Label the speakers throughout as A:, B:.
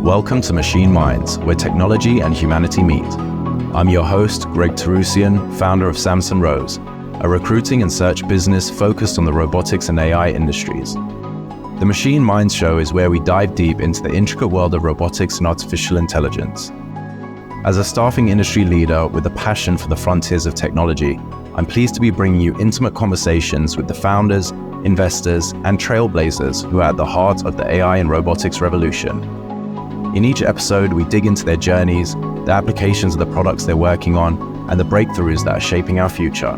A: Welcome to Machine Minds, where technology and humanity meet. I'm your host, Greg Terusian, founder of Samson Rose, a recruiting and search business focused on the robotics and AI industries. The Machine Minds show is where we dive deep into the intricate world of robotics and artificial intelligence. As a staffing industry leader with a passion for the frontiers of technology, I'm pleased to be bringing you intimate conversations with the founders, investors, and trailblazers who are at the heart of the AI and robotics revolution. In each episode, we dig into their journeys, the applications of the products they're working on, and the breakthroughs that are shaping our future.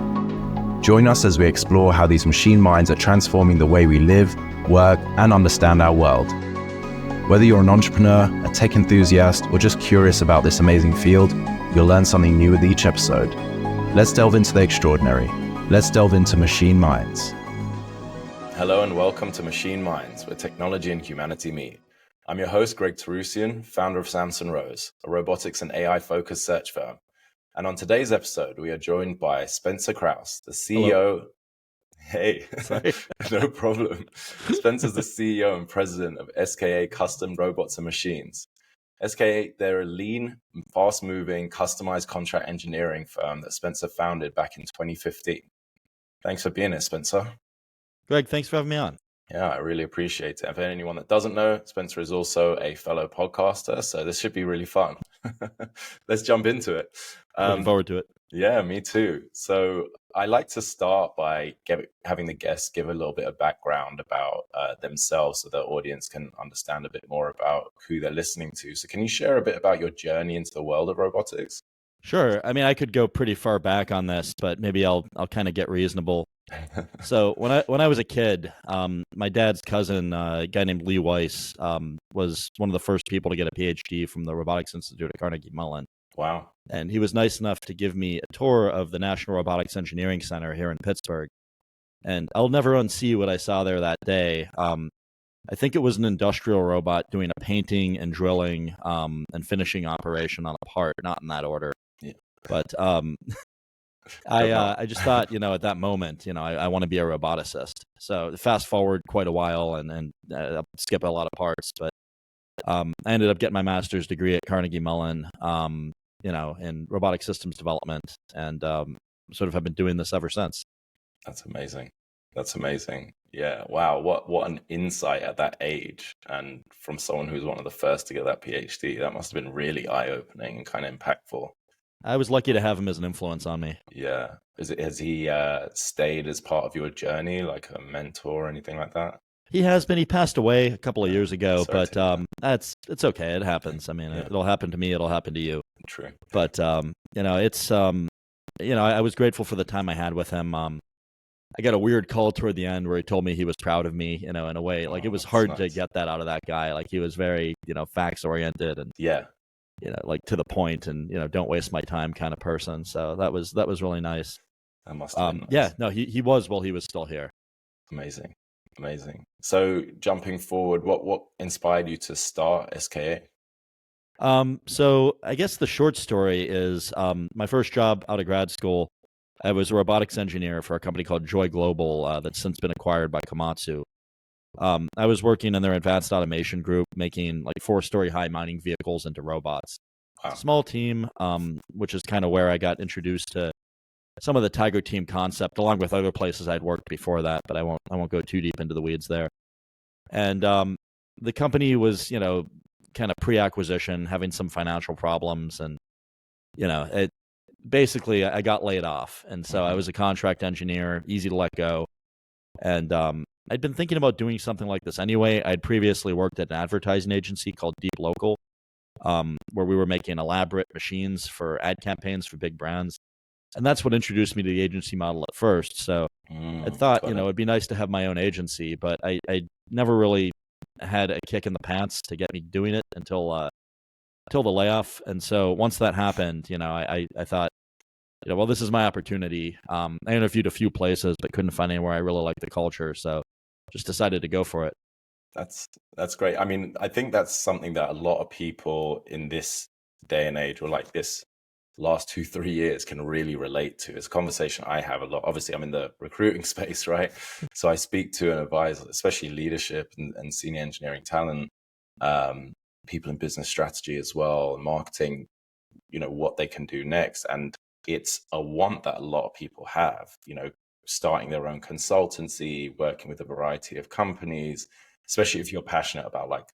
A: Join us as we explore how these machine minds are transforming the way we live, work, and understand our world. Whether you're an entrepreneur, a tech enthusiast, or just curious about this amazing field, you'll learn something new with each episode. Let's delve into the extraordinary. Let's delve into Machine Minds. Hello and welcome to Machine Minds, where technology and humanity meet. I'm your host, Greg Terusian, founder of Samson Rose, a robotics and AI-focused search firm. And on today's episode, we are joined by Spencer Krause, the CEO.
B: Hello.
A: Hey,
B: Sorry.
A: No problem. Spencer's the CEO and president of SKA Custom Robots and Machines. SKA, they're a lean, fast-moving, customized contract engineering firm that Spencer founded back in 2015. Thanks for being here, Spencer.
B: Greg, thanks for having me on.
A: Yeah, I really appreciate it. And for anyone that doesn't know, Spencer is also a fellow podcaster, so this should be really fun. Let's jump into it.
B: Looking forward to it.
A: Yeah, me too. So I like to start by having the guests give a little bit of background about themselves so the audience can understand a bit more about who they're listening to. So can you share a bit about your journey into the world of robotics?
B: Sure. I mean, I could go pretty far back on this, but maybe I'll kind of get reasonable. So when I was a kid, my dad's cousin, a guy named Lee Weiss, was one of the first people to get a PhD from the Robotics Institute at Carnegie Mellon.
A: Wow.
B: And he was nice enough to give me a tour of the National Robotics Engineering Center here in Pittsburgh. And I'll never unsee what I saw there that day. I think it was an industrial robot doing a painting and drilling and finishing operation on a part, not in that order.
A: Yeah.
B: But I just thought, at that moment, I want to be a roboticist. So fast forward quite a while and I'll skip a lot of parts, but I ended up getting my master's degree at Carnegie Mellon, in robotic systems development, and sort of have been doing this ever since.
A: That's amazing. That's amazing. Yeah. Wow. What an insight at that age. And from someone who's one of the first to get that PhD, that must have been really eye-opening and kind of impactful.
B: I was lucky to have him as an influence on me.
A: Yeah. Has he stayed as part of your journey, like a mentor or anything like that?
B: He has been. He passed away a couple of years ago, but it's okay. It happens. I mean, It'll happen to me. It'll happen to you.
A: True.
B: But it's I was grateful for the time I had with him. I got a weird call toward the end where he told me he was proud of me. In a way, like it was hard to get that out of that guy. Like he was very facts oriented and like to the point and don't waste my time kind of person. So that was really nice.
A: That must have been nice.
B: Yeah, no, he was while he was still here.
A: Amazing. So jumping forward, what inspired you to start SKA?
B: So I guess the short story is my first job out of grad school, I was a robotics engineer for a company called Joy Global that's since been acquired by Komatsu. I was working in their advanced automation group, making like 4-story high mining vehicles into robots.
A: Wow.
B: Small team, which is kind of where I got introduced to some of the Tiger Team concept, along with other places I'd worked before that, but I won't go too deep into the weeds there. And the company was, kind of pre-acquisition, having some financial problems, and basically I got laid off, and so I was a contract engineer, easy to let go, and I'd been thinking about doing something like this anyway. I'd previously worked at an advertising agency called Deep Local, where we were making elaborate machines for ad campaigns for big brands. And that's what introduced me to the agency model at first. So I thought, it'd be nice to have my own agency, but I never really had a kick in the pants to get me doing it until the layoff. And so once that happened, I thought, well, this is my opportunity. I interviewed a few places, but couldn't find anywhere I really liked the culture. So just decided to go for it.
A: That's great. I mean, I think that's something that a lot of people in this day and age, or like this last 2-3 years, can really relate to. It's a conversation I have a lot. Obviously, I'm in the recruiting space, right? So I speak to and advise, especially leadership and senior engineering talent people in business strategy as well, marketing, what they can do next. And it's a want that a lot of people have, starting their own consultancy, working with a variety of companies, especially if you're passionate about like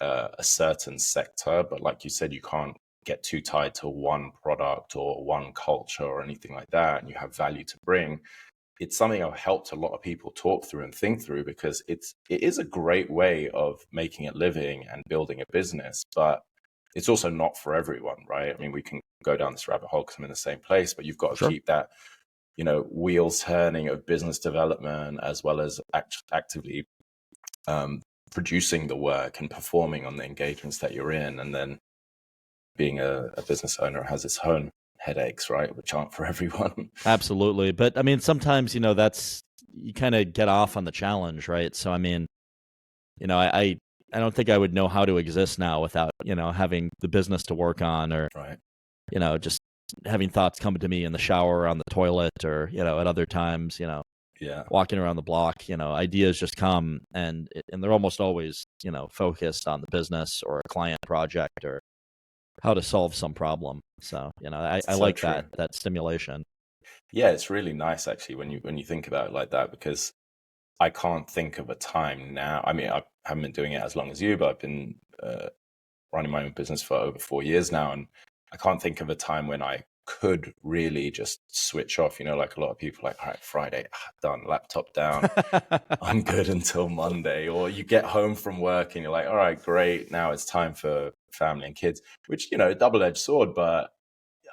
A: a certain sector. But like you said, you can't get too tied to one product or one culture or anything like that, and you have value to bring. It's something I've helped a lot of people talk through and think through, because it is a great way of making a living and building a business, but it's also not for everyone, right? I mean, we can go down this rabbit hole because I'm in the same place, but you've got to
B: Sure.
A: keep that, wheels turning of business development, as well as actively producing the work and performing on the engagements that you're in. And then being a business owner has its own headaches, right? Which aren't for everyone.
B: Absolutely. But I mean, sometimes, that's, you kind of get off on the challenge, right? So, I mean, I don't think I would know how to exist now without, having the business to work on, or,
A: Right.
B: Just having thoughts come to me in the shower, on the toilet, or, at other times,
A: Yeah.
B: walking around the block, ideas just come, and they're almost always, focused on the business or a client project or how to solve some problem. So, I
A: So
B: like
A: true.
B: that stimulation.
A: Yeah, it's really nice actually when you think about it like that, because I can't think of a time now. I mean, I haven't been doing it as long as you, but I've been running my own business for over 4 years now, and I can't think of a time when I could really just switch off. Like a lot of people, like, all right, Friday, done, laptop down, I'm good until Monday. Or you get home from work and you're like, all right, great, now it's time for family and kids, which, a double-edged sword, but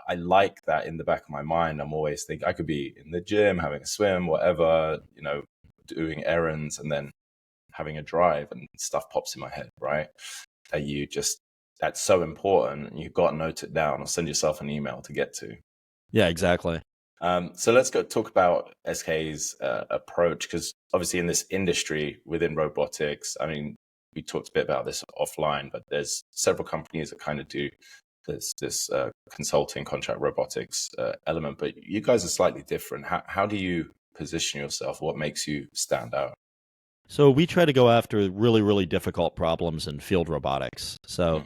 A: I like that in the back of my mind. I'm always thinking I could be in the gym, having a swim, whatever, doing errands, and then having a drive, and stuff pops in my head, right? That's so important. You've got to note it down or send yourself an email to get to.
B: Yeah, exactly.
A: So let's go talk about SK's approach, because obviously in this industry within robotics, I mean, we talked a bit about this offline, but there's several companies that kind of do this consulting contract robotics element, but you guys are slightly different. How do you position yourself? What makes you stand out?
B: So we try to go after really, really difficult problems in field robotics. So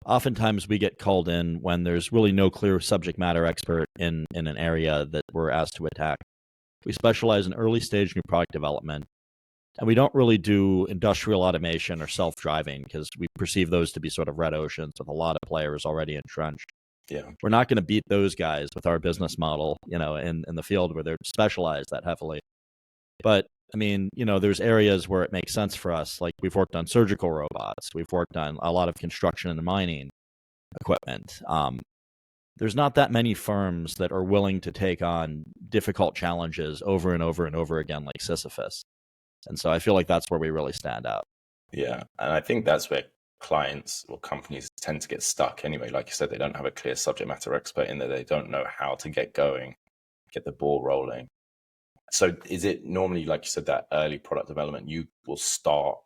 B: oftentimes we get called in when there's really no clear subject matter expert in an area that we're asked to attack. We specialize in early stage new product development, and we don't really do industrial automation or self-driving, because we perceive those to be sort of red oceans with a lot of players already entrenched.
A: Yeah.
B: We're not going to beat those guys with our business model, in the field where they're specialized that heavily. But I mean, there's areas where it makes sense for us. Like, we've worked on surgical robots. We've worked on a lot of construction and mining equipment. There's not that many firms that are willing to take on difficult challenges over and over and over again, like Sisyphus. And so I feel like that's where we really stand out.
A: Yeah. And I think that's where clients or companies tend to get stuck anyway. Like you said, they don't have a clear subject matter expert in there. They don't know how to get going, get the ball rolling. So is it normally, like you said, that early product development, you will start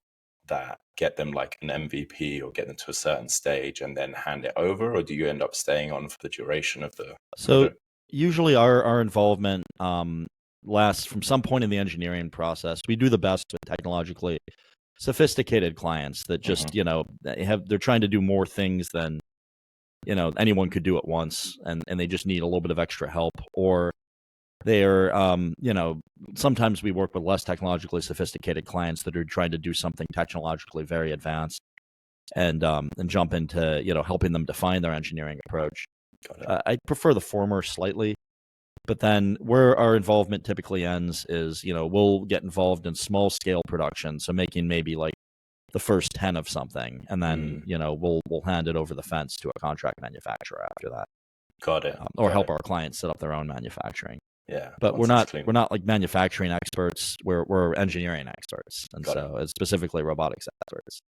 A: that, get them like an MVP or get them to a certain stage and then hand it over? Or do you end up staying on for the duration of the project?
B: Usually our involvement lasts from some point in the engineering process. We do the best with technologically sophisticated clients that just, they're trying to do more things than, anyone could do at once. And they just need a little bit of extra help. Or they're, sometimes we work with less technologically sophisticated clients that are trying to do something technologically very advanced, and jump into, helping them define their engineering approach. I prefer the former slightly, but then where our involvement typically ends is, we'll get involved in small scale production. So making maybe like the first 10 of something, and then, we'll hand it over the fence to a contract manufacturer after that.
A: Got it.
B: Or help our clients set up their own manufacturing.
A: Yeah.
B: But we're not like manufacturing experts. We're engineering experts, and so it's specifically robotics experts.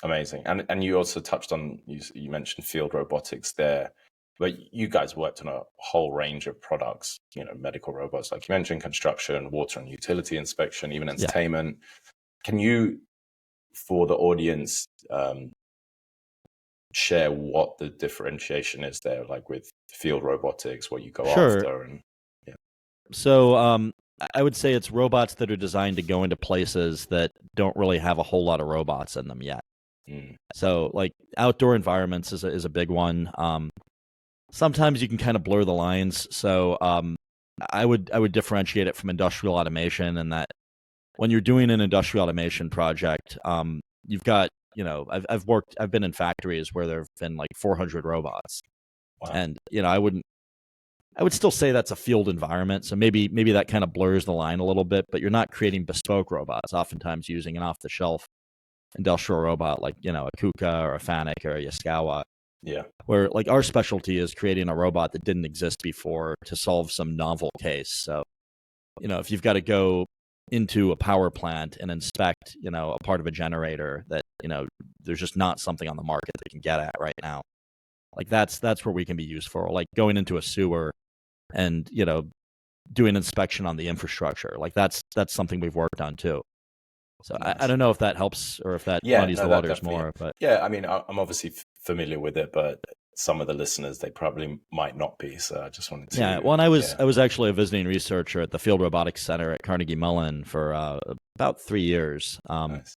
A: Amazing. And you also touched on, you mentioned field robotics there, but you guys worked on a whole range of products, medical robots, like you mentioned, construction, water and utility inspection, even entertainment. Yeah. Can you, for the audience, share what the differentiation is there, like with field robotics, what you go after? And
B: so I would say it's robots that are designed to go into places that don't really have a whole lot of robots in them yet. So like outdoor environments is a big one. Sometimes you can kind of blur the lines. So I would differentiate it from industrial automation, and that when you're doing an industrial automation project, you've got, I've been in factories where there have been like 400 robots.
C: Wow.
B: And I would still say that's a field environment. So maybe that kind of blurs the line a little bit, but you're not creating bespoke robots, oftentimes using an off-the-shelf industrial robot like, a KUKA or a FANUC or a Yaskawa.
C: Yeah.
B: Where like our specialty is creating a robot that didn't exist before to solve some novel case. So, if you've got to go into a power plant and inspect, a part of a generator that, there's just not something on the market that can get at right now. Like that's where we can be useful. Like going into a sewer and, doing inspection on the infrastructure. Like that's something we've worked on too. So nice. I don't know if that helps or if that muddies the waters more. But
C: yeah, I mean, I'm obviously familiar with it, but some of the listeners, they probably might not be. So I just wanted to.
B: Yeah, well, and I was actually a visiting researcher at the Field Robotics Center at Carnegie Mellon for about 3 years
C: Nice.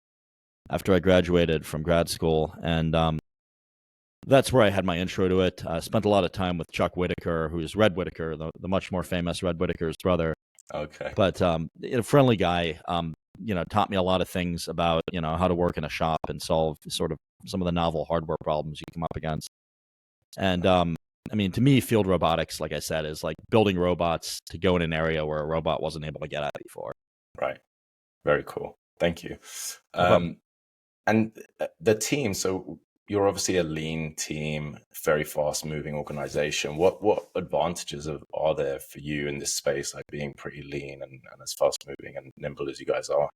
B: after I graduated from grad school, and that's where I had my intro to it. I spent a lot of time with Chuck Whitaker, who's Red Whitaker, the much more famous Red Whitaker's brother.
C: Okay.
B: But a friendly guy. Taught me a lot of things about, how to work in a shop and solve sort of some of the novel hardware problems you come up against. And, I mean, to me, field robotics, like I said, is like building robots to go in an area where a robot wasn't able to get at before.
C: Right. Very cool. Thank you.
B: No
C: and the team, so you're obviously a lean team, very fast moving organization. What advantages are there for you in this space, like being pretty lean and as fast moving and nimble as you guys are?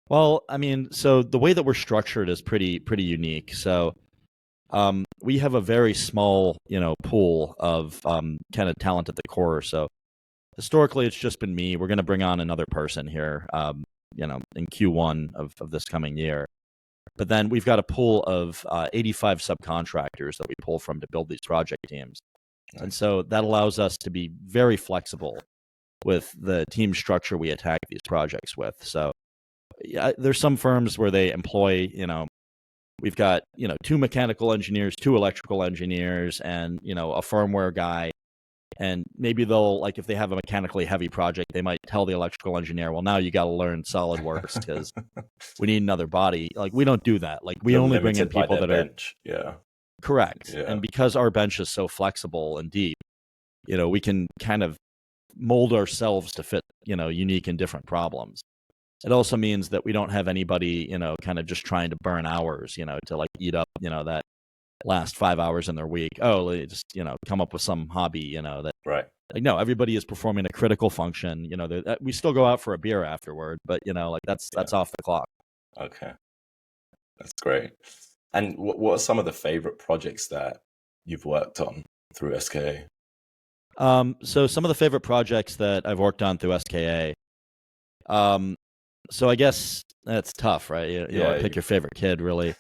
B: Well, I mean, so the way that we're structured is pretty unique. So we have a very small, pool of kind of talent at the core. So historically, it's just been me. We're going to bring on another person here, in Q1 of this coming year. But then we've got a pool of 85 subcontractors that we pull from to build these project teams. Nice. And so that allows us to be very flexible with the team structure we attack these projects with. So yeah, there's some firms where they employ, we've got, 2 mechanical engineers, 2 electrical engineers, and, a firmware guy. And maybe they'll, like, if they have a mechanically heavy project, they might tell the electrical engineer, well, now you got to learn SolidWorks because we need another body. Like, we don't do that. Like, we only bring in people that
C: bench.
B: are correct. Yeah. And because our bench is so flexible and deep, we can kind of mold ourselves to fit, unique and different problems. It also means that we don't have anybody, kind of just trying to burn hours, to like eat up, that last 5 hours in their week. Oh, they just, come up with some hobby, that
C: right.
B: Like, no, everybody is performing a critical function. We still go out for a beer afterward, but like that's off the clock.
C: Okay, that's great. And what are some of the favorite projects that you've worked on through SKA?
B: So some of the favorite projects that I've worked on through SKA. So I guess that's tough, right? You pick your favorite kid, really.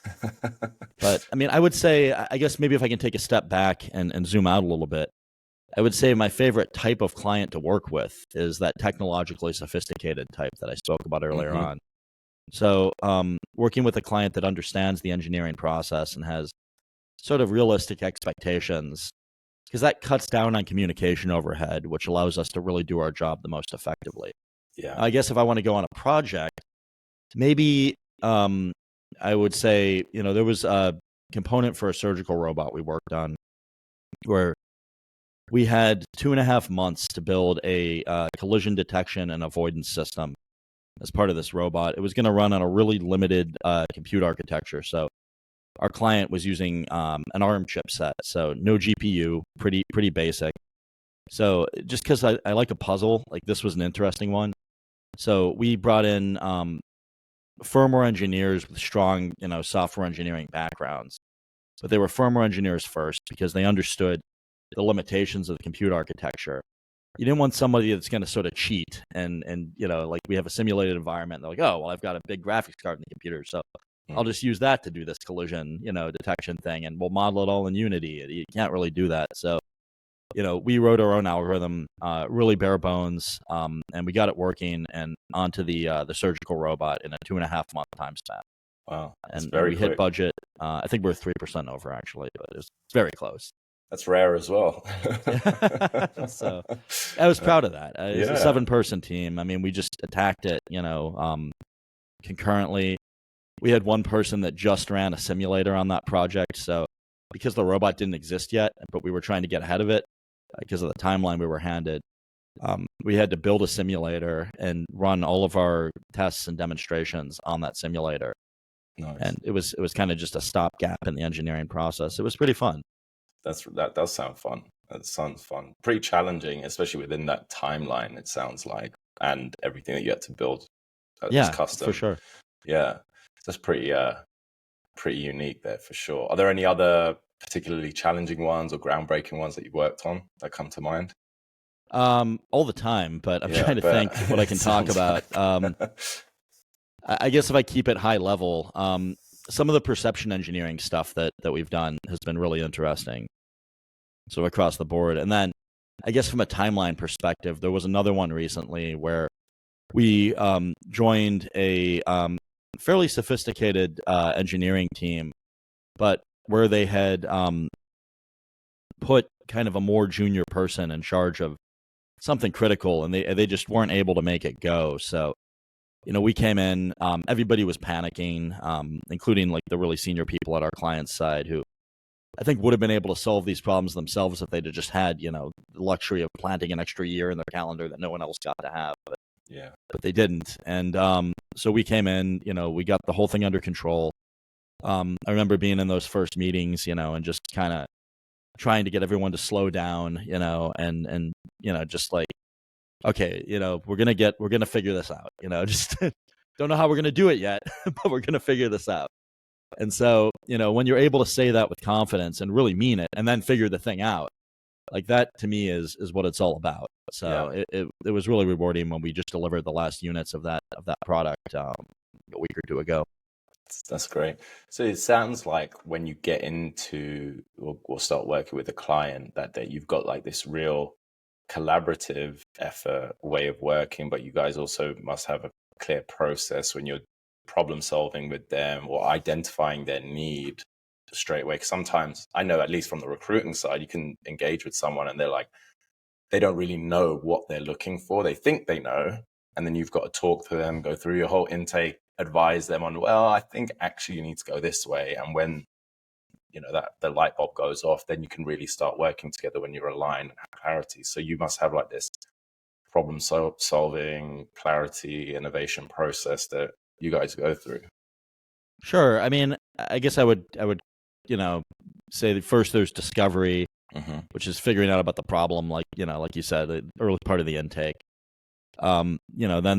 B: But I mean, I would say, I guess maybe if I can take a step back and zoom out a little bit, I would say my favorite type of client to work with is that technologically sophisticated type that I spoke about earlier on. So working with a client that understands the engineering process and has sort of realistic expectations, because that cuts down on communication overhead, which allows us to really do our job the most effectively.
C: Yeah.
B: I guess if I want to go on a project, maybe I would say, there was a component for a surgical robot we worked on where we had 2.5 months to build a collision detection and avoidance system as part of this robot. It was going to run on a really limited compute architecture. So our client was using an ARM chipset, so no GPU, pretty basic. So just because I like a puzzle, like this was an interesting one. So we brought in firmware engineers with strong, software engineering backgrounds. But they were firmware engineers first because they understood the limitations of the compute architecture. You didn't want somebody that's going to sort of cheat and like we have a simulated environment. They're like, oh, well, I've got a big graphics card in the computer, so I'll just use that to do this collision, detection thing, and we'll model it all in Unity. You can't really do that. So, we wrote our own algorithm, really bare bones, and we got it working and onto the surgical robot in a 2.5 month time span.
C: Wow, that's
B: and
C: very
B: we hit
C: quick.
B: budget. I think we're 3% over actually, but it was very close.
C: That's rare as well.
B: So I was proud of that. It was a
C: Yeah,
B: 7-person team. I mean, we just attacked it, concurrently. We had one person that just ran a simulator on that project. So because the robot didn't exist yet, but we were trying to get ahead of it because of the timeline we were handed, we had to build a simulator and run all of our tests and demonstrations on that simulator.
C: nice.
B: And it was kind of just a stopgap in the engineering process. It was pretty fun.
C: That does sound fun. That sounds fun. Pretty challenging, especially within that timeline. It sounds like, and everything that you had to build is
B: Yeah,
C: custom.
B: for sure.
C: Yeah, that's pretty unique there for sure. Are there any other particularly challenging ones or groundbreaking ones that you've worked on that come to mind?
B: All the time, but I'm
C: Yeah,
B: trying to think what I can talk
C: Sounds
B: about.
C: like-
B: I guess if I keep it high level, some of the perception engineering stuff that we've done has been really interesting. So across the board. And then I guess from a timeline perspective, there was another one recently where we joined a fairly sophisticated engineering team, but where they had put kind of a more junior person in charge of something critical, and they just weren't able to make it go. So, we came in, everybody was panicking, including like the really senior people at our client's side who I think would have been able to solve these problems themselves if they'd have just had, the luxury of planting an extra year in their calendar that no one else got to have. But they didn't. And so we came in, we got the whole thing under control. I remember being in those first meetings, and just kind of trying to get everyone to slow down, and just like, okay, we're gonna figure this out, just don't know how we're gonna do it yet, but we're gonna figure this out. And so, when you're able to say that with confidence and really mean it, and then figure the thing out, like that to me is what it's all about. So it was really rewarding when we just delivered the last units of that product a week or two ago.
C: That's great. So it sounds like when you get into or start working with a client that you've got like this real collaborative effort way of working, but you guys also must have a clear process when you're problem solving with them or identifying their need straight away. 'Cause sometimes I know, at least from the recruiting side, you can engage with someone and they're like, they don't really know what they're looking for. They think they know. And then you've got to talk to them, go through your whole intake, advise them on, well, I think actually you need to go this way. And when, that the light bulb goes off, then you can really start working together when you're aligned and have clarity. So you must have like this problem solving, clarity, innovation process that you guys go through.
B: Sure. I mean, I guess I would, say that first there's discovery, which is figuring out about the problem, like you said, the early part of the intake. Then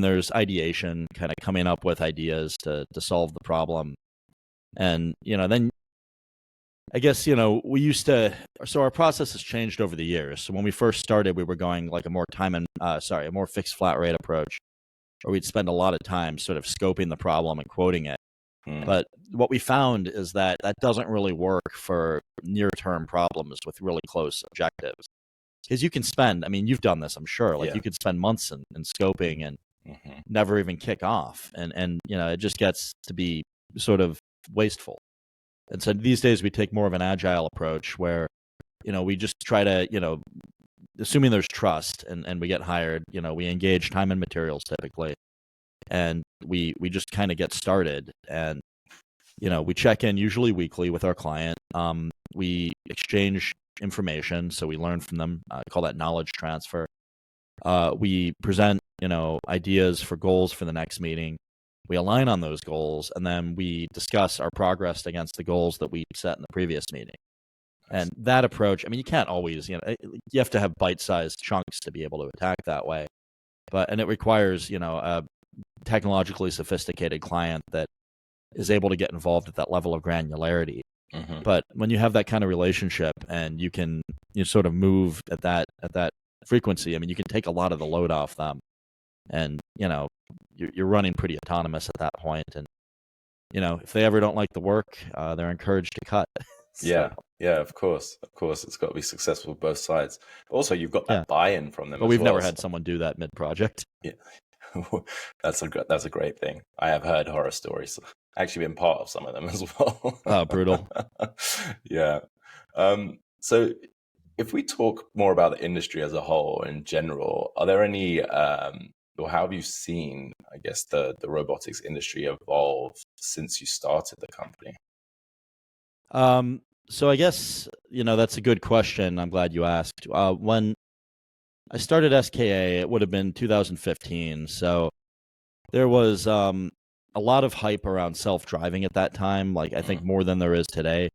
B: there's ideation, kind of coming up with ideas to solve the problem. And, then I guess, we used to, so our process has changed over the years. So when we first started, we were going like a more fixed flat rate approach, where we'd spend a lot of time sort of scoping the problem and quoting it. But what we found is that doesn't really work for near-term problems with really close objectives. Because you can spend, I mean, you've done this, I'm sure. Like you could spend months in scoping and never even kick off. And it just gets to be sort of wasteful. And so these days we take more of an agile approach where, we just try to, assuming there's trust and we get hired, we engage time and materials typically. And we just kind of get started, and we check in usually weekly with our client. We exchange information, so we learn from them. I call that knowledge transfer. We present ideas for goals for the next meeting. We align on those goals, and then we discuss our progress against the goals that we set in the previous meeting. And that approach, I mean, you can't always, you have to have bite-sized chunks to be able to attack that way. And it requires, a technologically sophisticated client that is able to get involved at that level of granularity. But when you have that kind of relationship and you can sort of move at that frequency, I mean, you can take a lot of the load off them, and you're running pretty autonomous at that point. And if they ever don't like the work, they're encouraged to cut.
C: So. Yeah, of course, it's got to be successful both sides. Also, you've got that buy-in from them.
B: But we've never had someone do that mid-project.
C: Yeah. That's a great thing. I have heard horror stories. actually been part of some of them as well.
B: Oh, brutal.
C: Yeah. So if we talk more about the industry as a whole in general, are there any, or how have you seen, I guess, the robotics industry evolve since you started the company?
B: So I guess, that's a good question. I'm glad you asked. When I started SKA, it would have been 2015. So there was a lot of hype around self-driving at that time, like I think more than there is today.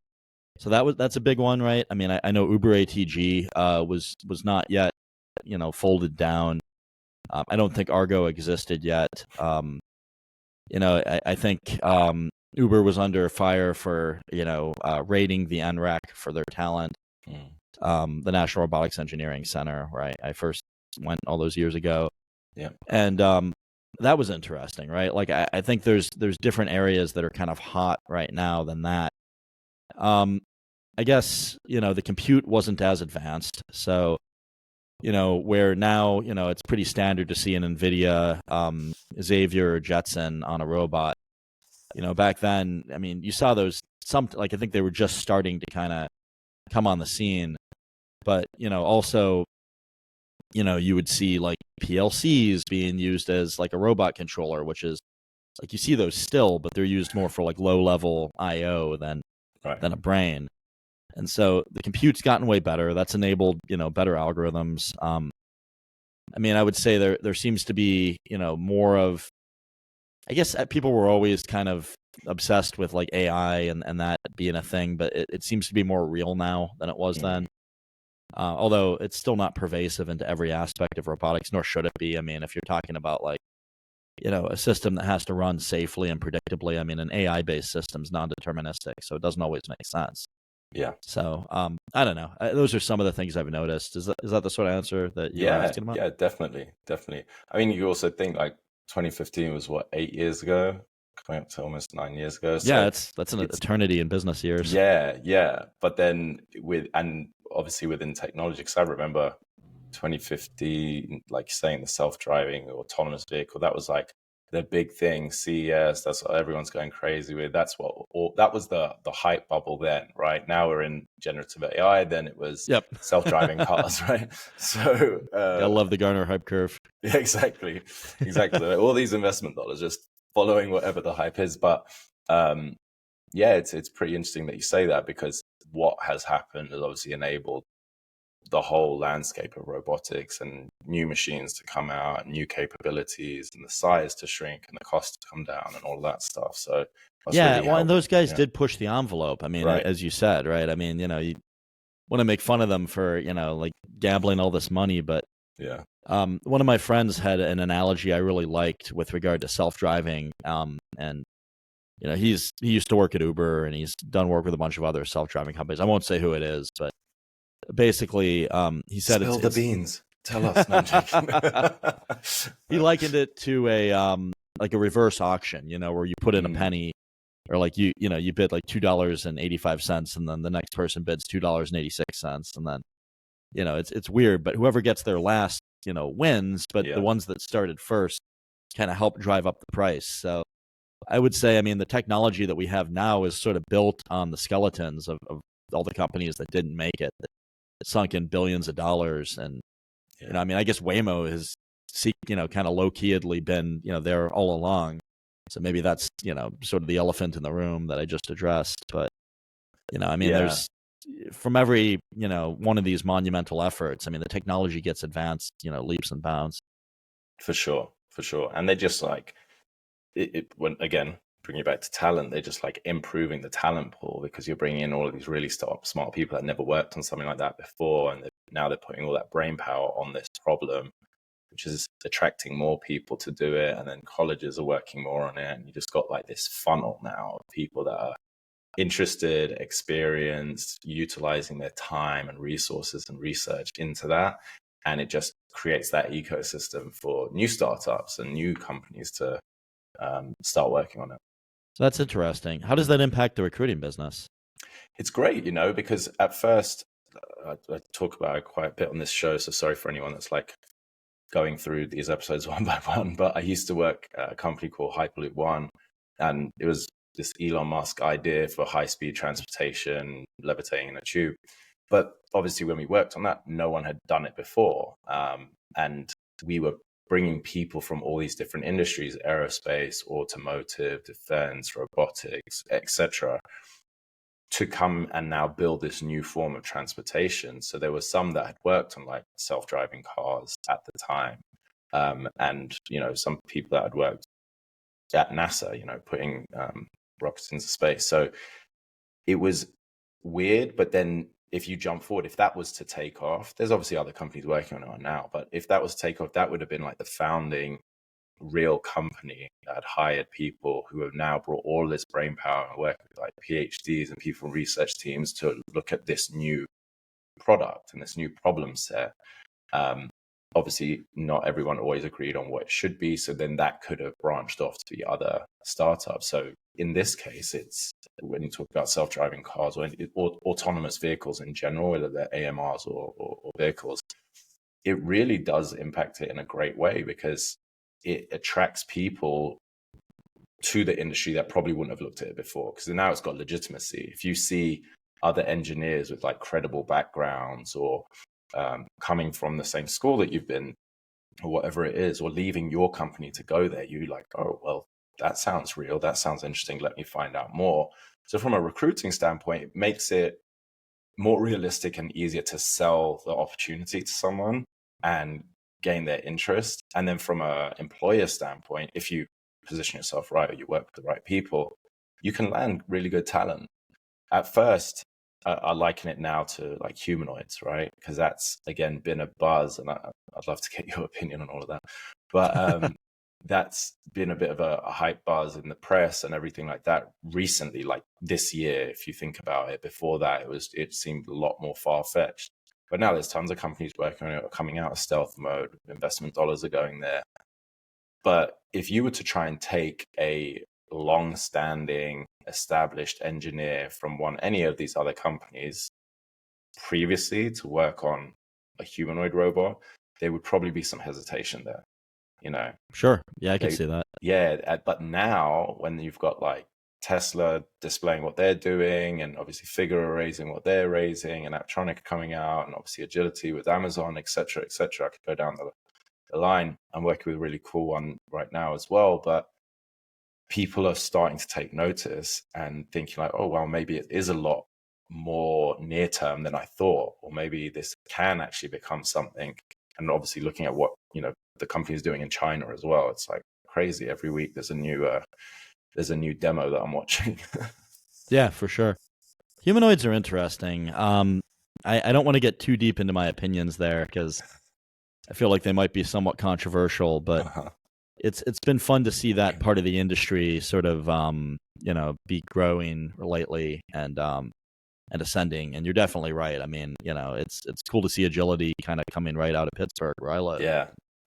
B: So that's a big one, right? I mean, I know Uber ATG was not yet, folded down. I don't think Argo existed yet. I think Uber was under fire for raiding the NREC for their talent. The National Robotics Engineering Center, where I first went all those years ago.
C: Yeah.
B: And that was interesting, right? Like I think there's different areas that are kind of hot right now than that. I guess, the compute wasn't as advanced. So, where now, it's pretty standard to see an NVIDIA Xavier or Jetson on a robot. Back then, I mean, you saw those, I think they were just starting to kind of come on the scene. But, also, you would see like PLCs being used as like a robot controller, which is like you see those still, but they're used more for like low level IO than a brain. And so the compute's gotten way better. That's enabled, better algorithms. I mean, I would say there seems to be, more of, I guess people were always kind of obsessed with like AI and that being a thing, but it seems to be more real now than it was then. Although it's still not pervasive into every aspect of robotics, nor should it be. I mean, if you're talking about like, a system that has to run safely and predictably, I mean, an AI-based system is non-deterministic, so it doesn't always make sense.
C: Yeah.
B: So I don't know. Those are some of the things I've noticed. Is that the sort of answer that you're asking about?
C: Yeah, definitely. I mean, you also think like 2015 was what, 8 years ago, coming up to almost 9 years ago. So
B: yeah, that's an eternity in business years.
C: Yeah. But then obviously within technology, because I remember 2015, like saying the self-driving autonomous vehicle, that was like the big thing. CES, that's what everyone's going crazy with. That was the hype bubble then, right? Now we're in generative AI. Then it was self-driving cars, right? So
B: I love the Gartner hype curve.
C: Yeah, exactly. All these investment dollars just following whatever the hype is. But it's pretty interesting that you say that, because what has happened has obviously enabled the whole landscape of robotics and new machines to come out, and new capabilities, and the size to shrink and the cost to come down and all that stuff. So really
B: and those guys did push the envelope. I mean,
C: right.
B: As you said, right? I mean, you want to make fun of them for, like gambling all this money, but
C: yeah.
B: One of my friends had an analogy I really liked with regard to self-driving. And he used to work at Uber, and he's done work with a bunch of other self-driving companies. I won't say who it is, but basically, he said,
C: "Spill the beans. Tell us." No,
B: he likened it to a reverse auction, where you put in a penny, or like you bid like $2.85, and then the next person bids $2.86, and then it's weird, but whoever gets there last, wins. But the ones that started first kind of help drive up the price. So I would say, I mean, the technology that we have now is sort of built on the skeletons of all the companies that didn't make it, that sunk in billions of dollars. And, I mean, I guess Waymo has, kind of low-keyedly been, there all along. So maybe that's, sort of the elephant in the room that I just addressed. But, I mean, there's, from every, one of these monumental efforts, I mean, the technology gets advanced, leaps and bounds. For sure.
C: And they just like, when again, bringing it back to talent, they're just like improving the talent pool, because you're bringing in all of these really smart people that never worked on something like that before, and now they're putting all that brain power on this problem, which is attracting more people to do it, and then colleges are working more on it, and you just got like this funnel now of people that are interested, experienced, utilizing their time and resources and research into that, and it just creates that ecosystem for new startups and new companies to start working on it.
B: So that's interesting. How does that impact the recruiting business?
C: It's great, because at first, I talk about it quite a bit on this show, so sorry for anyone that's like going through these episodes one by one, but I used to work at a company called Hyperloop One, and it was this Elon Musk idea for high-speed transportation, levitating in a tube. But obviously, when we worked on that, no one had done it before. And we were bringing people from all these different industries, aerospace, automotive, defense, robotics, etc., to come and now build this new form of transportation. So there were some that had worked on like self-driving cars at the time. And, some people that had worked at NASA, putting rockets into space. So it was weird, but then if you jump forward, if that was to take off, there's obviously other companies working on it now, but if that was to take off, that would have been like the founding real company that had hired people who have now brought all this brain power and work with like PhDs and people from research teams to look at this new product and this new problem set. Obviously, not everyone always agreed on what it should be. So then that could have branched off to the other startups. So in this case, it's when you talk about self-driving cars or autonomous vehicles in general, whether they're AMRs or vehicles, it really does impact it in a great way because it attracts people to the industry that probably wouldn't have looked at it before, because now it's got legitimacy. If you see other engineers with like credible backgrounds or coming from the same school that you've been or whatever it is, or leaving your company to go there, you like, oh, well, that sounds real. That sounds interesting. Let me find out more. So from a recruiting standpoint, it makes it more realistic and easier to sell the opportunity to someone and gain their interest. And then from a employer standpoint, if you position yourself right or you work with the right people, you can land really good talent. At first, I liken it now to like humanoids, right? Because that's, again, been a buzz, and I'd love to get your opinion on all of that. But that's been a bit of a hype buzz in the press and everything like that recently, like this year, if you think about it. Before that, it seemed a lot more far-fetched. But now there's tons of companies working on it, coming out of stealth mode, investment dollars are going there. But if you were to try and take a long-standing established engineer from any of these other companies previously to work on a humanoid robot, there would probably be some hesitation there,
B: Sure. Yeah, I can see that.
C: Yeah, but now when you've got like Tesla displaying what they're doing, and obviously Figure raising what they're raising, and Aptronic coming out, and obviously Agility with Amazon, etc., etc. I could go down the line. I'm working with a really cool one right now as well, but people are starting to take notice and thinking like, oh, well, maybe it is a lot more near term than I thought, or maybe this can actually become something. And obviously looking at what, the company is doing in China as well, it's like crazy. Every week there's a new demo that I'm watching.
B: Yeah, for sure. Humanoids are interesting. I don't want to get too deep into my opinions there because I feel like they might be somewhat controversial, but it's been fun to see that part of the industry sort of be growing lately and ascending. And you're definitely right. I mean, it's cool to see Agility kind of coming right out of Pittsburgh where I live.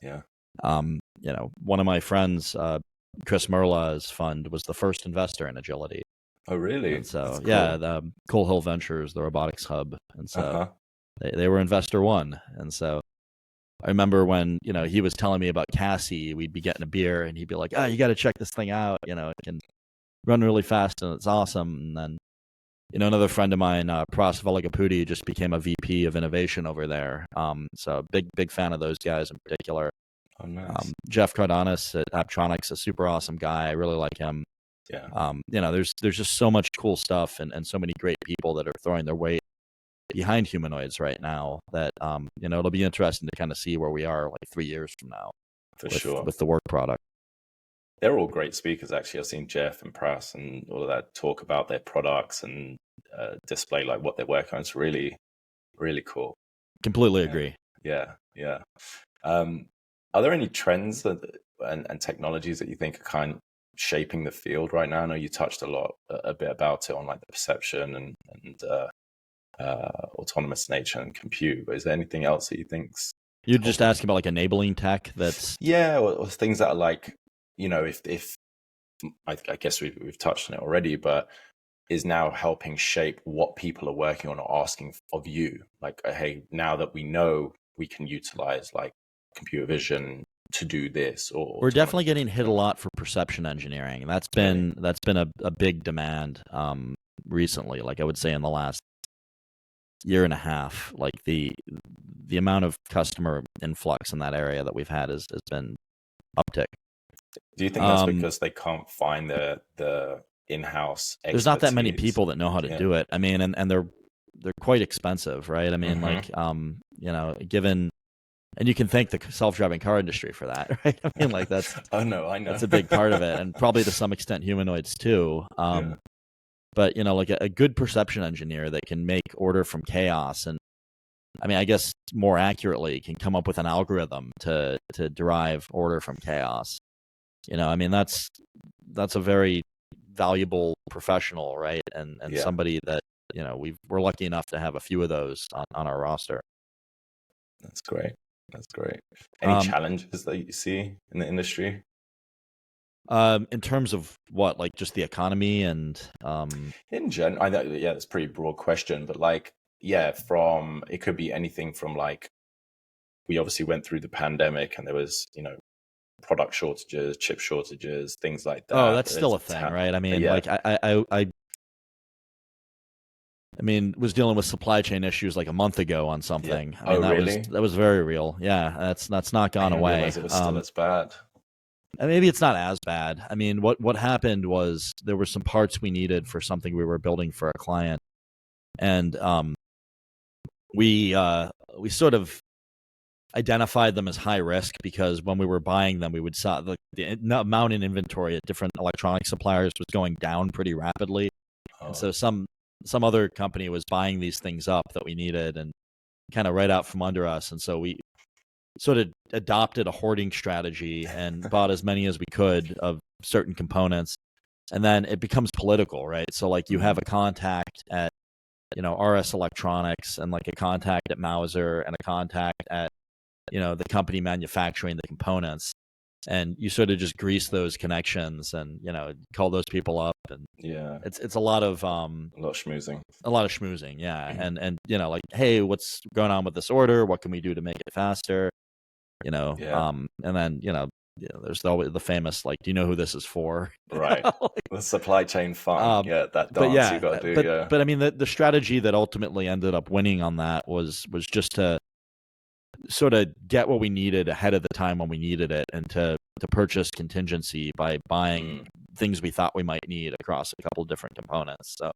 C: Yeah.
B: One of my friends, Chris Merla's fund was the first investor in Agility.
C: Oh, really?
B: And so,
C: cool.
B: yeah, the Coal Hill Ventures, the robotics hub. And so they were investor one. And so I remember when, he was telling me about Cassie, we'd be getting a beer and he'd be like, oh, you got to check this thing out. It can run really fast and it's awesome. And then, another friend of mine, Pras Velagapudi, just became a VP of innovation over there. So big fan of those guys in particular.
C: Oh, nice.
B: Jeff Cardonis at Aptronics, a super awesome guy. I really like him.
C: Yeah.
B: There's just so much cool stuff and so many great people that are throwing their weight behind humanoids right now that, it'll be interesting to kind of see where we are like 3 years from now.
C: For sure.
B: With the work product.
C: They're all great speakers, actually. I've seen Jeff and Pras and all of that talk about their products and display like what they're working on. It's really, really cool.
B: Completely agree.
C: Yeah. Are there any trends and technologies that you think are kind of shaping the field right now? I know you touched a bit about it on like the perception and autonomous nature and compute, but is there anything else that you think's...
B: You're just asking about like enabling tech that's...
C: Yeah, or things that are like, if I guess we've touched on it already, but is now helping shape what people are working on or asking of you. Like, hey, now that we know we can utilize like computer vision, to do this, or
B: We're
C: to
B: definitely getting hit a lot for perception engineering. That's been a big demand recently. Like I would say in the last year and a half, like the amount of customer influx in that area that we've had has been uptick.
C: Do you think that's because they can't find the in-house expertise?
B: There's not that many people that know how to do it. I mean, and they're quite expensive, right? I mean, like you know, given, and you can thank the self-driving car industry for that, right? I mean, like that's
C: oh no, I know
B: that's a big part of it, and probably to some extent humanoids too. But you know, like a good perception engineer that can make order from chaos, and I mean, I guess more accurately, can come up with an algorithm to derive order from chaos. You know, I mean, that's a very valuable professional, right? And somebody that, you know, we're lucky enough to have a few of those on our roster.
C: That's great. That's great. Any challenges that you see in the industry?
B: In terms of what, like just the economy and
C: in general, yeah, that's a pretty broad question, but like, yeah, from it could be anything from like, we obviously went through the pandemic and there was, you know, product shortages, chip shortages, things like that.
B: Oh, that's still a thing, right? I mean, like I mean, was dealing with supply chain issues like a month ago on something. I mean, that was very real. Yeah, that's not gone away.
C: Realize it was still as bad.
B: And maybe it's not as bad. I mean, what happened was there were some parts we needed for something we were building for a client, and we sort of identified them as high risk because when we were buying them, we would saw the amount in inventory at different electronic suppliers was going down pretty rapidly, and so some other company was buying these things up that we needed and kind of right out from under us, and so we sort of adopted a hoarding strategy and bought as many as we could of certain components. And then it becomes political, right? So like you have a contact at, you know, RS Electronics and like a contact at Mauser and a contact at, you know, the company manufacturing the components. And you sort of just grease those connections and, you know, call those people up. And it's a lot of
C: schmoozing.
B: A lot of schmoozing, yeah. And you know, like, hey, what's going on with this order? What can we do to make it faster? You know, and then, you know, there's always the famous, like, do you know who this is for?
C: Right. The supply chain fun. That dance you got to do.
B: But I mean, the strategy that ultimately ended up winning on that was just to sort of get what we needed ahead of the time when we needed it, and to purchase contingency by buying things we thought we might need across a couple different components. So,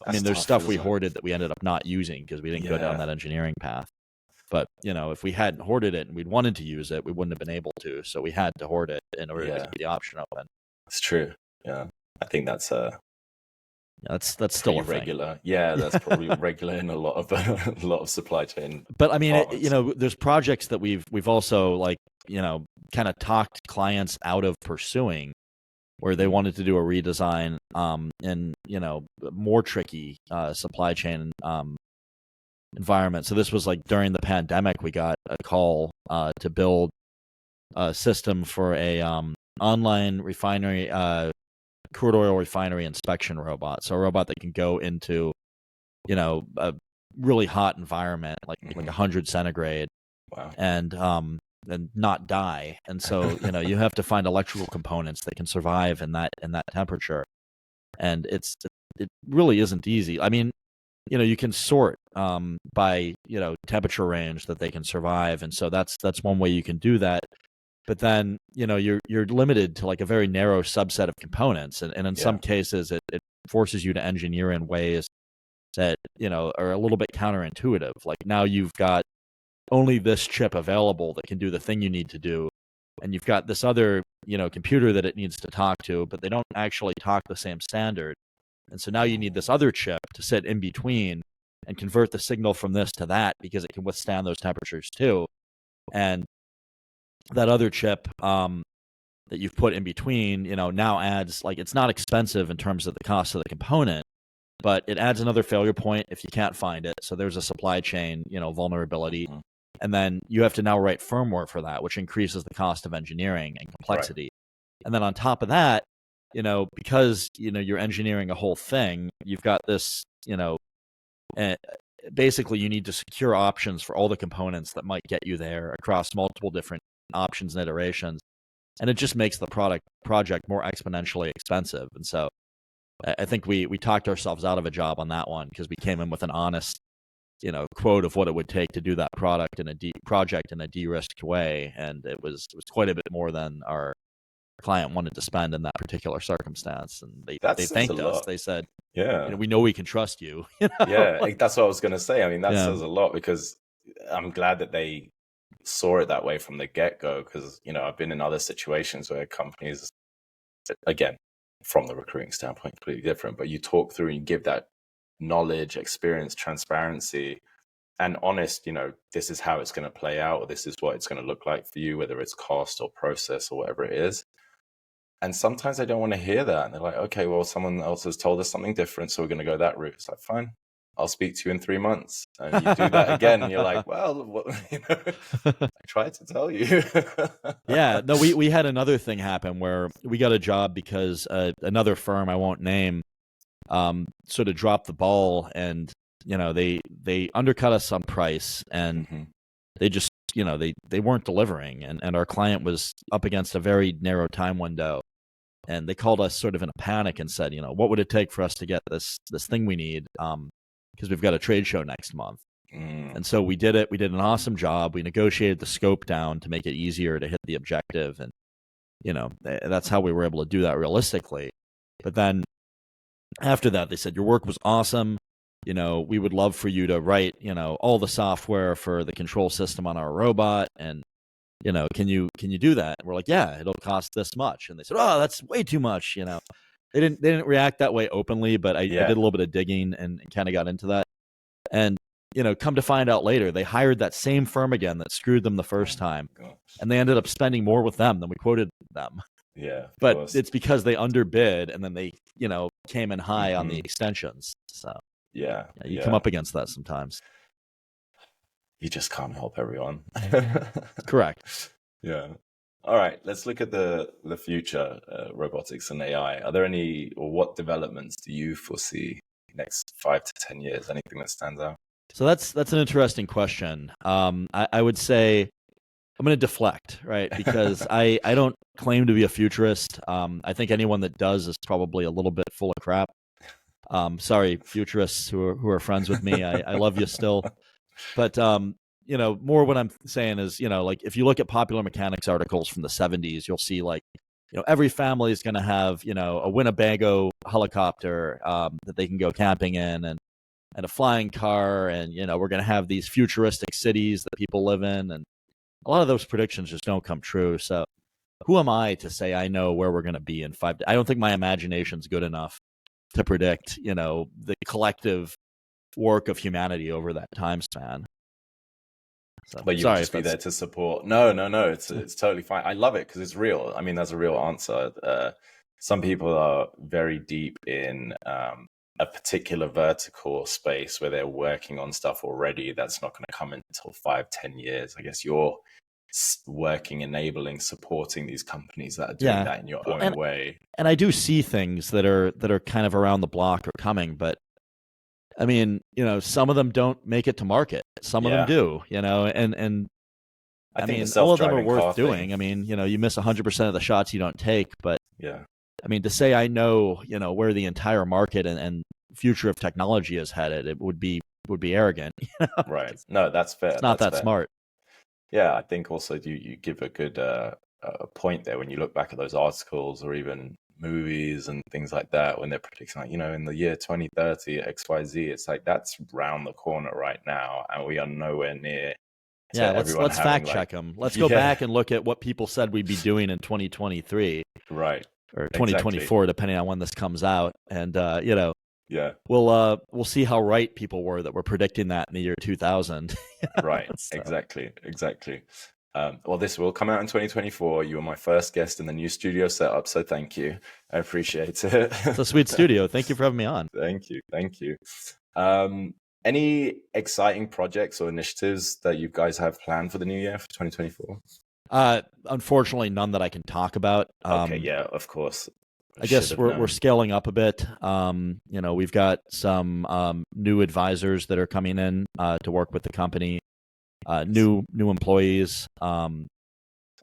B: I mean, there's stuff we hoarded that we ended up not using because we didn't go down that engineering path. But, you know, if we hadn't hoarded it and we'd wanted to use it, we wouldn't have been able to. So we had to hoard it in order to keep the option open.
C: It's true. Yeah. I think that's
B: that's still a
C: regular thing. Yeah, that's probably regular in a lot of supply chain.
B: But I mean, you know, there's projects that we've also, like, you know, kind of talked clients out of pursuing, where they wanted to do a redesign in, you know, more tricky supply chain environment. So this was like during the pandemic, we got a call to build a system for a online refinery, crude oil refinery inspection robot. So a robot that can go into, you know, a really hot environment, like 100 centigrade, and not die. And so, you know, you have to find electrical components that can survive in that temperature. And it really isn't easy. I mean, you know, you can sort by, you know, temperature range that they can survive, and so that's one way you can do that. But then, you know, you're limited to like a very narrow subset of components, and in some cases it forces you to engineer in ways that, you know, are a little bit counterintuitive. Like now you've got only this chip available that can do the thing you need to do, and you've got this other, you know, computer that it needs to talk to, but they don't actually talk the same standard. And so now you need this other chip to sit in between and convert the signal from this to that, because it can withstand those temperatures too. And that other chip that you've put in between, you know, now adds, like, it's not expensive in terms of the cost of the component, but it adds another failure point if you can't find it. So there's a supply chain, you know, vulnerability. And then you have to now write firmware for that, which increases the cost of engineering and complexity. Right. And then on top of that, you know, because, you know, you're engineering a whole thing, you've got this, you know, basically you need to secure options for all the components that might get you there across multiple different options and iterations, and it just makes the project more exponentially expensive. And so I think we talked ourselves out of a job on that one because we came in with an honest, quote of what it would take to do that project in a de-risked way, and it was quite a bit more than our client wanted to spend in that particular circumstance. And they thanked us. They said,
C: yeah,
B: we know we can trust you.
C: Yeah, that's what I was going to say. I mean, that
B: Yeah.
C: says a lot, because I'm glad that they saw it that way from the get-go, because I've been in other situations where companies, again, from the recruiting standpoint, completely different, but you talk through and you give that knowledge, experience, transparency, and honest, this is how it's going to play out, or this is what it's going to look like for you, whether it's cost or process or whatever it is. And sometimes they don't want to hear that. And they're like, okay, well, someone else has told us something different, so we're going to go that route. It's like, fine, I'll speak to you in 3 months. And you do that again, and you're like, well, I tried to tell you.
B: Yeah, no, we had another thing happen where we got a job because another firm I won't name sort of dropped the ball, and they undercut us on price, and they just they weren't delivering, and our client was up against a very narrow time window, and they called us sort of in a panic and said, what would it take for us to get this thing we need, because we've got a trade show next month. And so we did it. We did an awesome job. We negotiated the scope down to make it easier to hit the objective, and that's how we were able to do that realistically. But then after that, they said, your work was awesome. We would love for you to write, all the software for the control system on our robot, and can you do that? And we're like, yeah, it'll cost this much. And they said, oh, that's way too much. They didn't react that way openly, but I did a little bit of digging and kind of got into that. And come to find out later, they hired that same firm again that screwed them the first time, and they ended up spending more with them than we quoted them.
C: Yeah,
B: but it's because they underbid, and then they came in high on the extensions. So
C: yeah,
B: you come up against that sometimes.
C: You just can't help everyone.
B: Correct.
C: Yeah. All right, let's look at the future, robotics and AI. Are there any, or what developments do you foresee next 5 to 10 years? Anything that stands out?
B: So that's an interesting question. I would say I'm going to deflect, right? Because I don't claim to be a futurist. I think anyone that does is probably a little bit full of crap. Sorry, futurists who are friends with me. I love you still. But more what I'm saying is, like if you look at popular mechanics articles from the 70s, you'll see like, every family is going to have, a Winnebago helicopter that they can go camping in, and a flying car, and we're going to have these futuristic cities that people live in, and a lot of those predictions just don't come true. So who am I to say I know where we're going to be in 5 I don't think my imagination's good enough to predict, the collective work of humanity over that time span. So,
C: but you'll just be there to support. No, it's totally fine. I love it because it's real. I mean, that's a real answer. Some people are very deep in a particular vertical space where they're working on stuff already that's not going to come until 5-10 years. I guess you're working, enabling, supporting these companies that are doing that in your own way. And
B: I do see things that are kind of around the block or coming, but I mean, some of them don't make it to market. Some of them do, and I mean, all of them are worth doing. I mean, you miss 100% of the shots you don't take, but I mean, to say I know, where the entire market and future of technology is headed, it would be arrogant.
C: Right. No, that's fair.
B: It's not that smart.
C: Yeah, I think also you give a good point there when you look back at those articles or even movies and things like that, when they're predicting, like, in the year 2030 XYZ, it's like that's round the corner right now, and we are nowhere near.
B: Yeah, let's fact check them. Let's go back and look at what people said we'd be doing in 2023,
C: right,
B: or 2024, depending on when this comes out, and we'll see how right people were that were predicting that in the year 2000.
C: Right, so. Exactly. Well, this will come out in 2024. You were my first guest in the new studio setup, so thank you. I appreciate it.
B: It's a sweet studio. Thank you for having me on.
C: Thank you. Any exciting projects or initiatives that you guys have planned for the new year, for 2024?
B: Unfortunately, none that I can talk about.
C: Okay, yeah, of course.
B: I guess we're scaling up a bit. We've got some new advisors that are coming in to work with the company. New employees.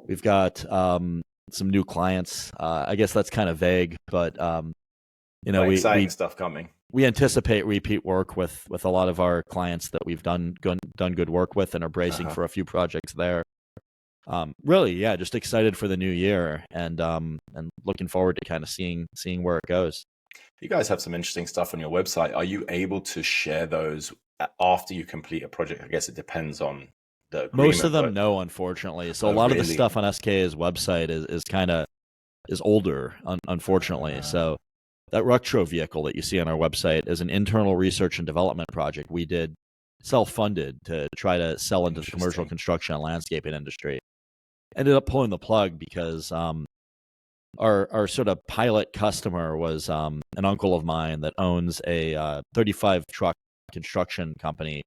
B: We've got some new clients. I guess that's kind of vague, but
C: exciting stuff coming.
B: We anticipate repeat work with a lot of our clients that we've done good work with and are bracing for a few projects there. Really, yeah, just excited for the new year and looking forward to kind of seeing where it goes.
C: You guys have some interesting stuff on your website. Are you able to share those after you complete a project? I guess it depends on the agreement.
B: Most of them, no, unfortunately. So a lot of the stuff on SKA's website is older, unfortunately. So that Rucktro vehicle that you see on our website is an internal research and development project we did self-funded to try to sell into the commercial construction and landscaping industry. Ended up pulling the plug because our sort of pilot customer was an uncle of mine that owns a 35 truck construction company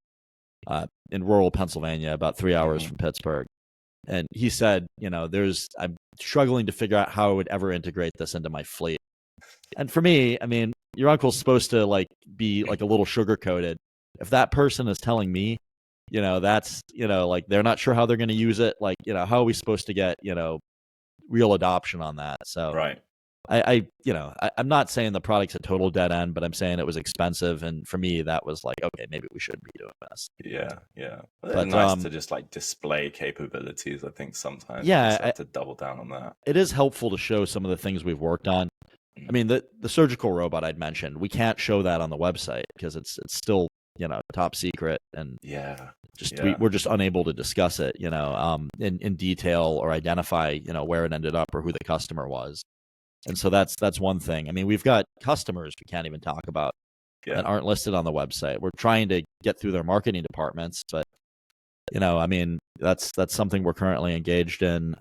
B: in rural Pennsylvania, about 3 hours from Pittsburgh. And he said, I'm struggling to figure out how I would ever integrate this into my fleet. And for me, I mean, your uncle's supposed to be a little sugar coated. If that person is telling me, that's, they're not sure how they're going to use it. How are we supposed to get, real adoption on that? So
C: right.
B: I'm not saying the product's a total dead end, but I'm saying it was expensive. And for me, that was okay, maybe we shouldn't be doing this.
C: Yeah. But it's nice to just display capabilities. I think sometimes you just have to double down on that.
B: It is helpful to show some of the things we've worked on. I mean, the surgical robot I'd mentioned, we can't show that on the website because it's still, top secret. And we're just unable to discuss it, in detail or identify, where it ended up or who the customer was. And so that's one thing. I mean, we've got customers we can't even talk about that aren't listed on the website. We're trying to get through their marketing departments, but I mean, that's something we're currently engaged in.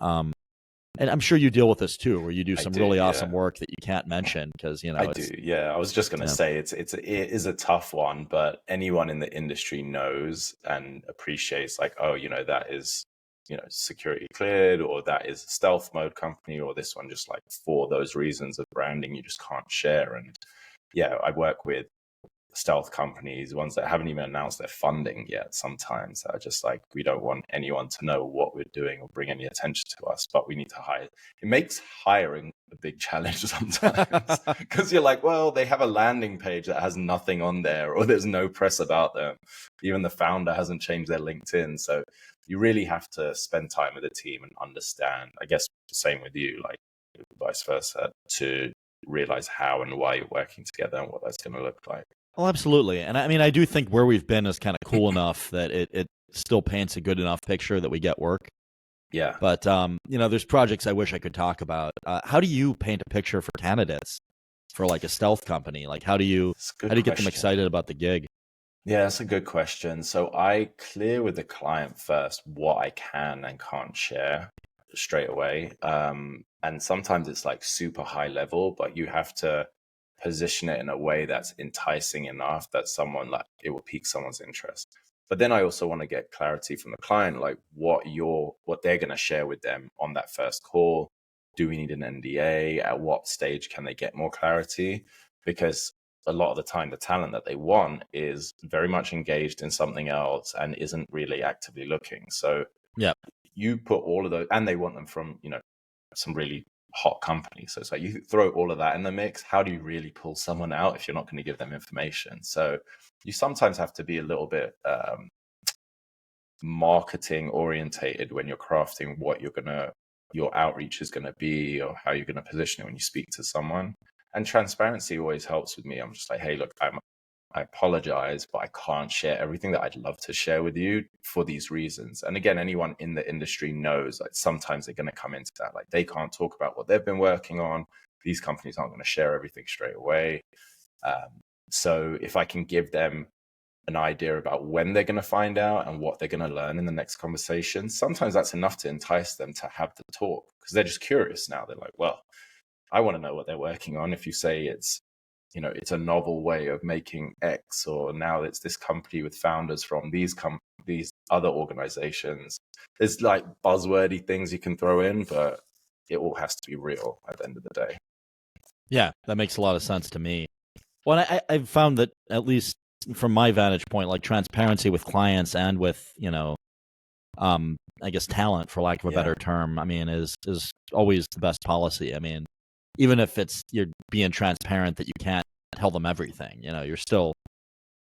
B: And I'm sure you deal with this too, where you do some really awesome work that you can't mention because
C: I do. Yeah, I was just going to say it is a tough one, but anyone in the industry knows and appreciates that is security cleared, or that is a stealth mode company, or this one just for those reasons of branding you just can't share. And I work with stealth companies, ones that haven't even announced their funding yet, sometimes are just we don't want anyone to know what we're doing or bring any attention to us, but we need to hire. It makes hiring a big challenge sometimes because you're well, they have a landing page that has nothing on there, or there's no press about them. Even the founder hasn't changed their LinkedIn. So you really have to spend time with the team and understand, I guess the same with you, vice versa, to realize how and why you're working together and what that's going to look like.
B: Well, absolutely. And I mean, I do think where we've been is kind of cool enough that it still paints a good enough picture that we get work.
C: Yeah.
B: But, there's projects I wish I could talk about. How do you paint a picture for candidates for a stealth company? How do you get them excited about the gig?
C: Yeah, that's a good question. So I clear with the client first what I can and can't share straight away. And sometimes it's super high level, but you have to position it in a way that's enticing enough that someone it will pique someone's interest. But then I also want to get clarity from the client, what they're going to share with them on that first call. Do we need an NDA? At what stage can they get more clarity? Because a lot of the time, the talent that they want is very much engaged in something else and isn't really actively looking. So you put all of those, and they want them from, some really hot companies. So it's you throw all of that in the mix. How do you really pull someone out if you're not going to give them information? So you sometimes have to be a little bit marketing orientated when you're crafting what your outreach is going to be, or how you're going to position it when you speak to someone. And transparency always helps with me. I'm just hey, look, I apologize, but I can't share everything that I'd love to share with you for these reasons. And again, anyone in the industry knows sometimes they're going to come into that. They can't talk about what they've been working on. These companies aren't going to share everything straight away. So if I can give them an idea about when they're going to find out and what they're going to learn in the next conversation, sometimes that's enough to entice them to have the talk, because they're just curious now. They're well, I want to know what they're working on. If you say it's a novel way of making X, or now it's this company with founders from these other organizations. There's buzzwordy things you can throw in, but it all has to be real at the end of the day.
B: Yeah, that makes a lot of sense to me. Well, I've found that, at least from my vantage point, transparency with clients and with, I guess, talent, for lack of a
C: Yeah.
B: better term, I mean, is always the best policy. I mean, even if you're being transparent that you can't tell them everything, you're still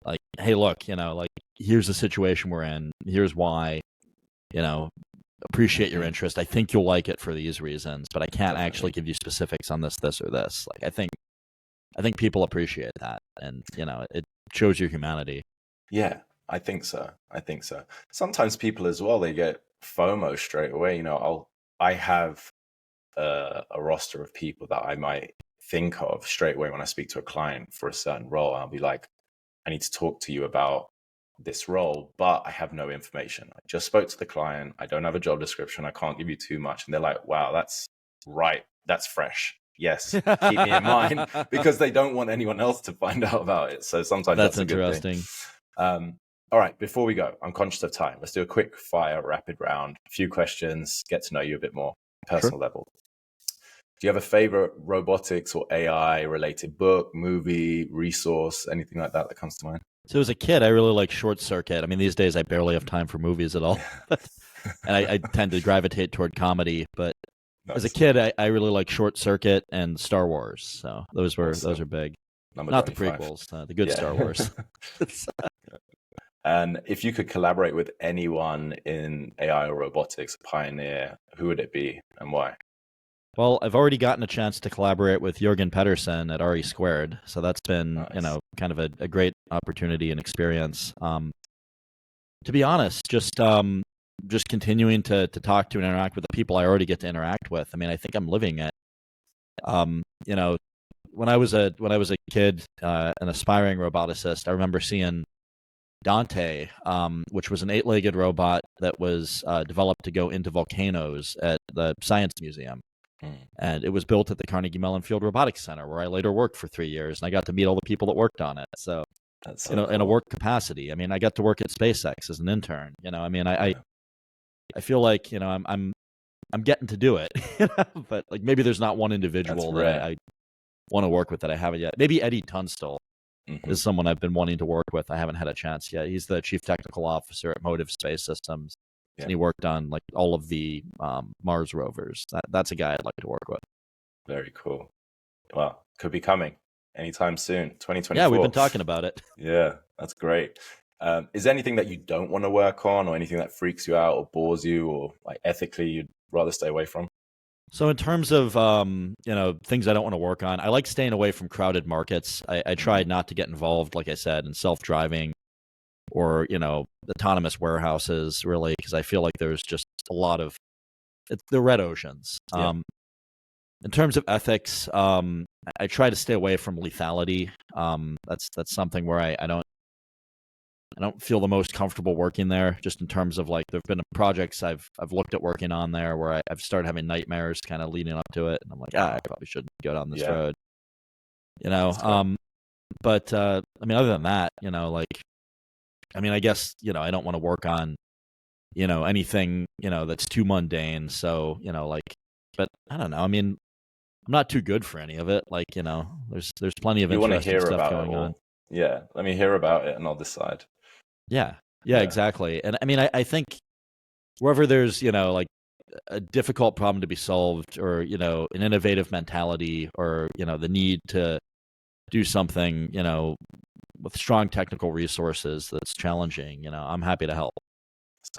B: like, hey, look, like, here's the situation we're in. Here's why, appreciate your interest. I think you'll like it for these reasons, but I can't actually give you specifics on this, or this. Like, I think people appreciate that, and it shows your humanity.
C: Yeah, I think so. Sometimes people as well, they get FOMO straight away. I have a roster of people that I might think of straight away when I speak to a client for a certain role. I'll be like, I need to talk to you about this role, but I have no information. I just spoke to the client. I don't have a job description. I can't give you too much. And they're like, wow, that's right. That's fresh. Yes, keep me in mind, because they don't want anyone else to find out about it. So sometimes that's a
B: interesting.
C: Good thing. All right, before we go, I'm conscious of time. Let's do a quick fire rapid round. A few questions, get to know you a bit more, personal level. Do you have a favorite robotics or AI related book, movie, resource, anything like that comes to mind?
B: So as a kid, I really like Short Circuit. I mean, these days I barely have time for movies at all. And I tend to gravitate toward comedy. But as a kid, I really like Short Circuit and Star Wars. So those are big.
C: Number
B: Not
C: 25.
B: The prequels, the good Star Wars.
C: And if you could collaborate with anyone in AI or robotics, a pioneer, who would it be and why?
B: Well, I've already gotten a chance to collaborate with Jürgen Pedersen at RE Squared, so that's been
C: nice.
B: Kind of a great opportunity and experience. To be honest, just continuing to talk to and interact with the people I already get to interact with. I mean, I think I'm living it. When I was a kid, an aspiring roboticist, I remember seeing Dante, which was an 8-legged robot that was developed to go into volcanoes at the Science Museum. And it was built at the Carnegie Mellon Field Robotics Center, where I later worked for 3 years, and I got to meet all the people that worked on it. So,
C: that's so cool.
B: In a work capacity, I mean, I got to work at SpaceX as an intern. I mean, I feel like I'm getting to do it, but like maybe there's not one individual that I want to work with that I haven't yet. Maybe Eddie Tunstall is someone I've been wanting to work with. I haven't had a chance yet. He's the chief technical officer at Motive Space Systems. Yeah. And he worked on like all of the Mars rovers. That's a guy I'd like to work with.
C: Very cool. Well, could be coming anytime soon. 2024.
B: Yeah, we've been talking about it.
C: Yeah, that's great. Is there anything that you don't want to work on, or anything that freaks you out or bores you, or like ethically you'd rather stay away from?
B: So in terms of things I don't want to work on, I like staying away from crowded markets. I tried not to get involved, like I said, in self-driving or autonomous warehouses, really, because I feel like there's just a lot of the red oceans.
C: Yeah.
B: In terms of ethics, I try to stay away from lethality. That's something where I don't feel the most comfortable working there. Just in terms of like, there've been projects I've looked at working on there where I've started having nightmares kind of leading up to it, and I'm like, I probably shouldn't go down this road. But I mean, other than that, I guess, I don't want to work on, anything, that's too mundane. So, but I don't know. I mean, I'm not too good for any of it. Like, there's plenty of interesting stuff going on.
C: Yeah. Let me hear about it and I'll decide.
B: Yeah, exactly. And I mean, I think wherever there's, like a difficult problem to be solved, or, an innovative mentality, or, the need to do something, with strong technical resources that's challenging, I'm happy to help.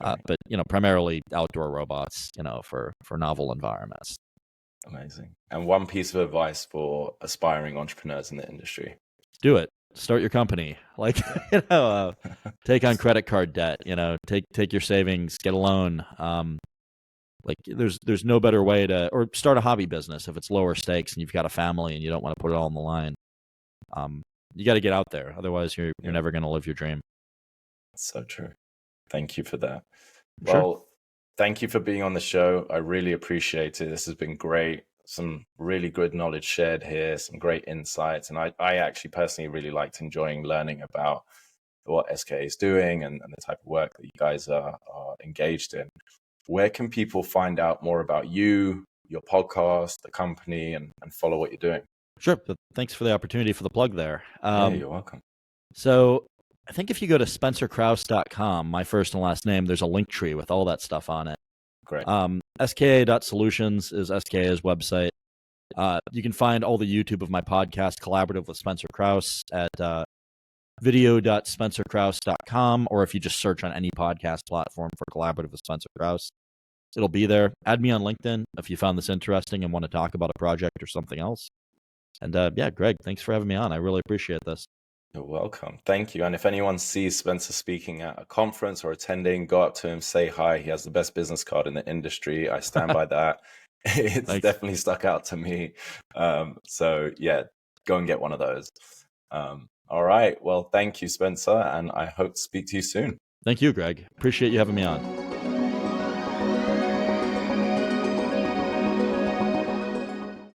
B: But, primarily outdoor robots, for novel environments.
C: Amazing. And one piece of advice for aspiring entrepreneurs in the industry?
B: Do it. Start your company. Like, take on credit card debt, take your savings, get a loan. Like there's no better way to, or start a hobby business if it's lower stakes and you've got a family and you don't want to put it all on the line. You got to get out there. Otherwise you're never going to live your dream.
C: That's so true. Thank you for that.
B: Sure.
C: Well, thank you for being on the show. I really appreciate it. This has been great. Some really good knowledge shared here, some great insights. And I actually personally really liked enjoying learning about what SK is doing and the type of work that you guys are engaged in. Where can people find out more about you, your podcast, the company, and follow what you're doing?
B: Sure. Thanks for the opportunity for the plug there.
C: Yeah, you're welcome.
B: So I think if you go to spencerkrause.com, my first and last name, there's a link tree with all that stuff on it.
C: Great.
B: ska.solutions is SKA's website. You can find all the YouTube of my podcast, Collaborative with Spencer Krause, at video.spencerkrause.com, or if you just search on any podcast platform for Collaborative with Spencer Krause, it'll be there. Add me on LinkedIn if you found this interesting and want to talk about a project or something else. And yeah, Greg, thanks for having me on. I really appreciate this.
C: You're welcome. Thank you. And if anyone sees Spencer speaking at a conference or attending, go up to him, say hi. He has the best business card in the industry. I stand by that. It's
B: Thanks.
C: definitely stuck out to me. So yeah, go and get one of those. All right. Well, thank you, Spencer. And I hope to speak to you soon.
B: Thank you, Greg. Appreciate you having me on.